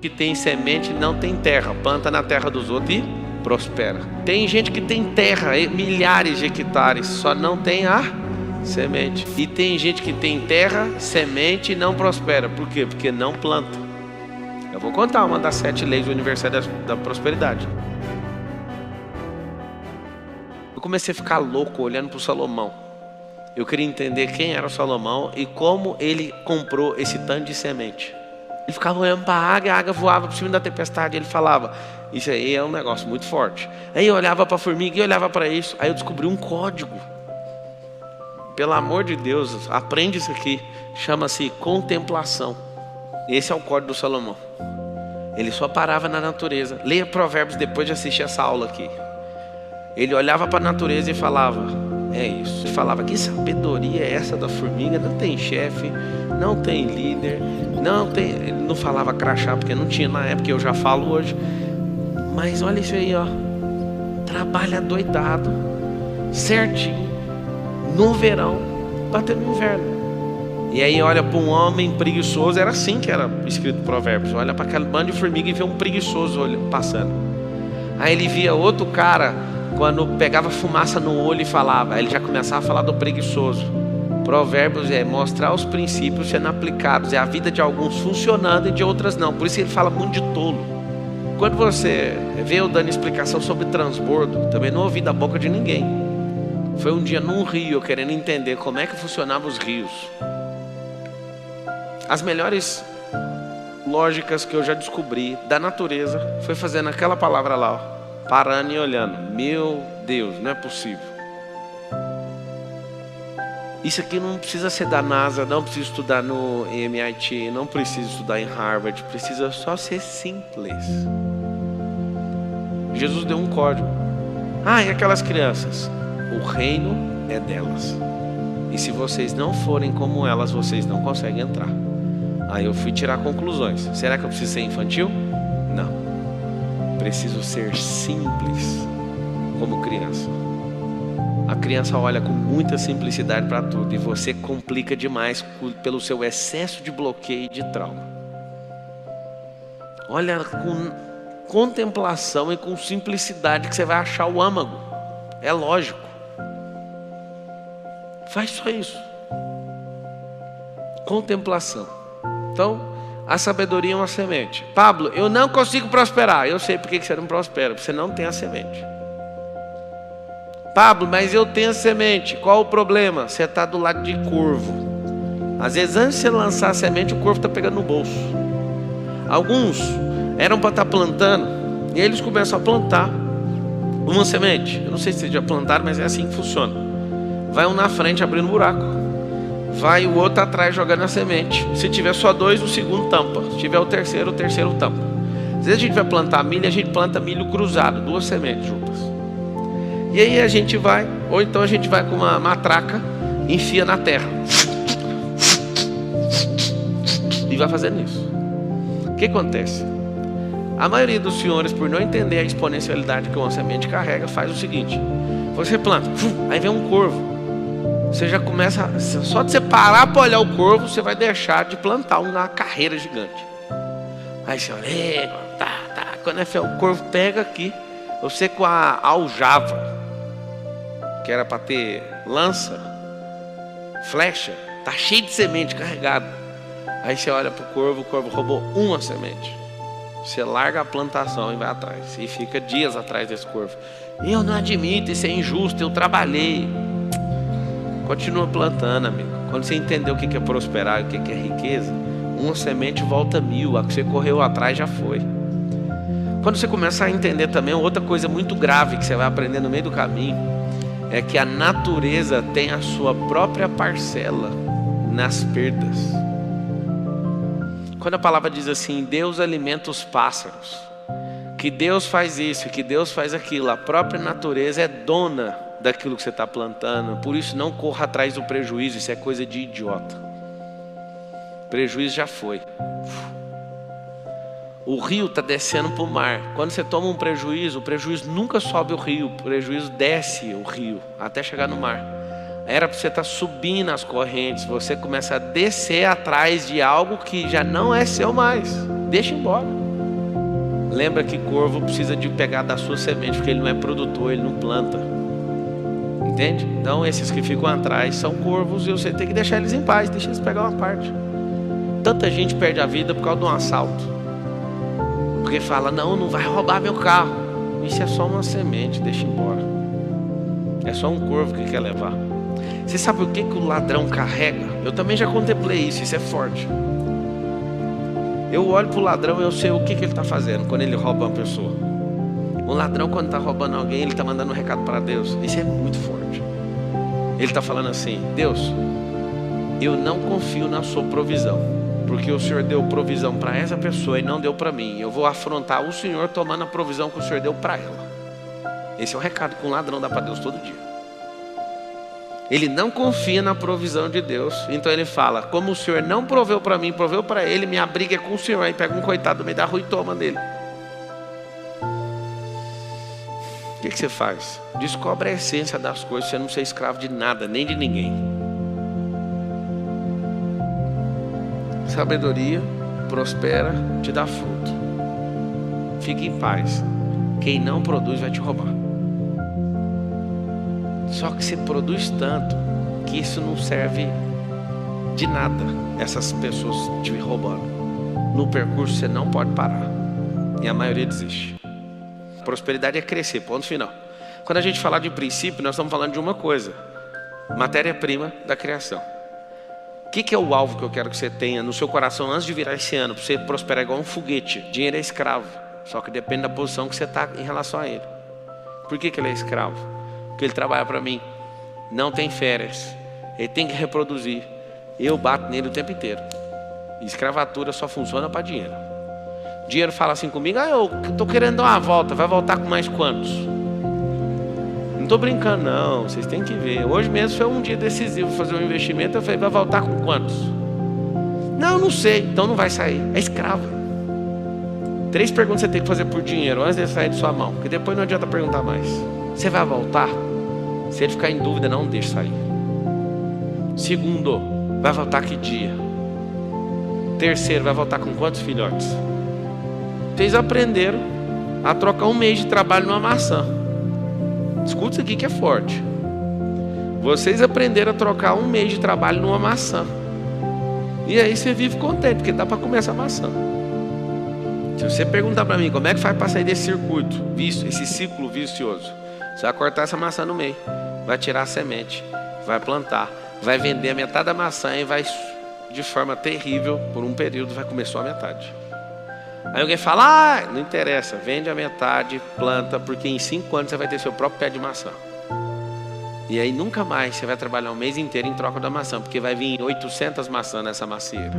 Que tem semente não tem terra, planta na terra dos outros e prospera. Tem gente que tem terra, milhares de hectares, só não tem a semente. E tem gente que tem terra, semente e não prospera. Por quê? Porque não planta. Eu vou contar uma das 7 leis do aniversário da prosperidade. Eu comecei a ficar louco olhando para o Salomão. Eu queria entender quem era o Salomão e como ele comprou esse tanto de semente. Ele ficava olhando para a águia voava por cima da tempestade. Ele falava, isso aí é um negócio muito forte. Aí eu olhava para a formiga e olhava para isso. Aí eu descobri um código. Pelo amor de Deus, aprende isso aqui. Chama-se contemplação. Esse é o código do Salomão. Ele só parava na natureza. Leia Provérbios depois de assistir essa aula aqui. Ele olhava para a natureza e falava, é isso. Ele falava, que sabedoria é essa da formiga? Não tem chefe, não tem líder, não tem... Ele não falava crachá porque não tinha na época, eu já falo hoje. Mas olha isso aí, ó. Trabalha doidado, certinho, no verão, batendo no inverno. E aí olha para um homem preguiçoso, era assim que era escrito em Provérbios. Olha para aquele bando de formiga e vê um preguiçoso passando. Aí ele via outro cara, quando pegava fumaça no olho e falava, aí ele já começava a falar do preguiçoso. Provérbios é mostrar os princípios sendo aplicados, é a vida de alguns funcionando e de outras não. Por isso ele fala muito de tolo. Quando você vê eu dando explicação sobre transbordo, também não ouvi da boca de ninguém. Foi um dia num rio, eu querendo entender como é que funcionavam os rios. As melhores lógicas que eu já descobri da natureza foi fazendo aquela palavra lá, ó, parando e olhando. Meu Deus, não é possível. Isso aqui não precisa ser da NASA, não precisa estudar no MIT, não precisa estudar em Harvard, precisa só ser simples. Jesus deu um código. E aquelas crianças? O reino é delas. E se vocês não forem como elas, vocês não conseguem entrar. Aí eu fui tirar conclusões. Será que eu preciso ser infantil? Não. Preciso ser simples como criança. A criança olha com muita simplicidade para tudo e você complica demais pelo seu excesso de bloqueio e de trauma. Olha com contemplação e com simplicidade que você vai achar o âmago. É lógico. Faz só isso. Contemplação. Então, a sabedoria é uma semente. Pablo, eu não consigo prosperar. Eu sei por que você não prospera. Porque você não tem a semente. Pablo, mas eu tenho a semente. Qual o problema? Você está do lado de corvo. Às vezes, antes de você lançar a semente, o corvo está pegando no bolso. Alguns eram para estar plantando. E aí eles começam a plantar uma semente. Eu não sei se vocês já plantaram, mas é assim que funciona. Vai um na frente abrindo um buraco. Vai o outro atrás jogando a semente. Se tiver só 2, o segundo tampa. Se tiver o terceiro tampa. Às vezes a gente vai plantar milho, a gente planta milho cruzado, 2 sementes juntas. E aí a gente vai, ou então a gente vai com uma matraca, enfia na terra. E vai fazendo isso. O que acontece? A maioria dos senhores, por não entender a exponencialidade que uma semente carrega, faz o seguinte. Você planta, aí vem um corvo. Você já começa, só de você parar para olhar o corvo, você vai deixar de plantar uma carreira gigante. Aí você olha, tá. Quando o corvo pega aqui, você com a aljava, que era para ter lança, flecha, tá cheio de semente carregada. Aí você olha para o corvo roubou uma semente. Você larga a plantação e vai atrás. E fica dias atrás desse corvo. Eu não admito, isso é injusto, eu trabalhei. Continua plantando, amigo. Quando você entender o que é prosperar e o que é riqueza, uma semente volta 1000. A que você correu atrás já foi. Quando você começar a entender também, outra coisa muito grave que você vai aprender no meio do caminho, é que a natureza tem a sua própria parcela nas perdas. Quando a palavra diz assim, Deus alimenta os pássaros, que Deus faz isso, que Deus faz aquilo, a própria natureza é dona daquilo que você está plantando. Por isso não corra atrás do prejuízo. Isso é coisa de idiota. Prejuízo já foi. O rio está descendo para o mar. Quando você toma um prejuízo, o prejuízo nunca sobe o rio. O prejuízo desce o rio até chegar no mar. Era para você estar subindo as correntes. Você começa a descer atrás de algo que já não é seu mais. Deixa embora. Lembra que corvo precisa de pegar da sua semente, porque ele não é produtor, ele não planta. Entende? Então esses que ficam atrás são corvos e você tem que deixar eles em paz, deixa eles pegar uma parte. Tanta gente perde a vida por causa de um assalto, porque fala, não vai roubar meu carro. Isso é só uma semente, deixa embora. É só um corvo que quer levar. Você sabe o que o ladrão carrega? Eu também já contemplei isso é forte. Eu olho para o ladrão e eu sei o que ele está fazendo quando ele rouba uma pessoa. O ladrão, quando está roubando alguém, ele está mandando um recado para Deus. Isso é muito forte. Ele está falando assim: Deus, eu não confio na sua provisão, porque o Senhor deu provisão para essa pessoa e não deu para mim. Eu vou afrontar o Senhor tomando a provisão que o Senhor deu para ela. Esse é o recado que um ladrão dá para Deus todo dia. Ele não confia na provisão de Deus. Então ele fala, como o Senhor não proveu para mim, proveu para ele, minha briga é com o Senhor. Aí pega um coitado do meio da rua e toma dele. O que você faz? Descobre a essência das coisas. Você não ser escravo de nada, nem de ninguém. Sabedoria prospera, te dá fruto. Fique em paz. Quem não produz vai te roubar. Só que você produz tanto que isso não serve de nada, essas pessoas te roubando. No percurso você não pode parar. E a maioria desiste. Prosperidade é crescer, ponto final. Quando a gente falar de princípio, nós estamos falando de uma coisa: matéria-prima da criação. O que é o alvo que eu quero que você tenha no seu coração antes de virar esse ano? Para você prosperar igual um foguete. Dinheiro é escravo, só que depende da posição que você está em relação a ele. Por que ele é escravo? Porque ele trabalha para mim, não tem férias, ele tem que reproduzir. Eu bato nele o tempo inteiro. Escravatura só funciona para dinheiro. Dinheiro fala assim comigo: eu estou querendo dar uma volta. Vai voltar com mais quantos? Não estou brincando não, vocês têm que ver. Hoje mesmo foi um dia decisivo fazer um investimento. Eu falei: vai voltar com quantos? Não sei, então não vai sair. É escravo. 3 perguntas você tem que fazer por dinheiro antes de sair de sua mão, porque depois não adianta perguntar mais. Você vai voltar? Se ele ficar em dúvida, não deixe sair. Segundo, vai voltar que dia? Terceiro, vai voltar com quantos filhotes? Vocês aprenderam a trocar um mês de trabalho numa maçã. Escuta isso aqui que é forte. Vocês aprenderam a trocar um mês de trabalho numa maçã. E aí você vive contente, porque dá para comer essa maçã. Se você perguntar para mim como é que faz para sair desse circuito, esse ciclo vicioso, você vai cortar essa maçã no meio, vai tirar a semente, vai plantar, vai vender a metade da maçã e vai, de forma terrível, por um período, vai comer só a metade. Aí alguém fala: não interessa, vende a metade, planta, porque em 5 anos você vai ter seu próprio pé de maçã. E aí nunca mais você vai trabalhar um mês inteiro em troca da maçã, porque vai vir 800 maçãs nessa macieira.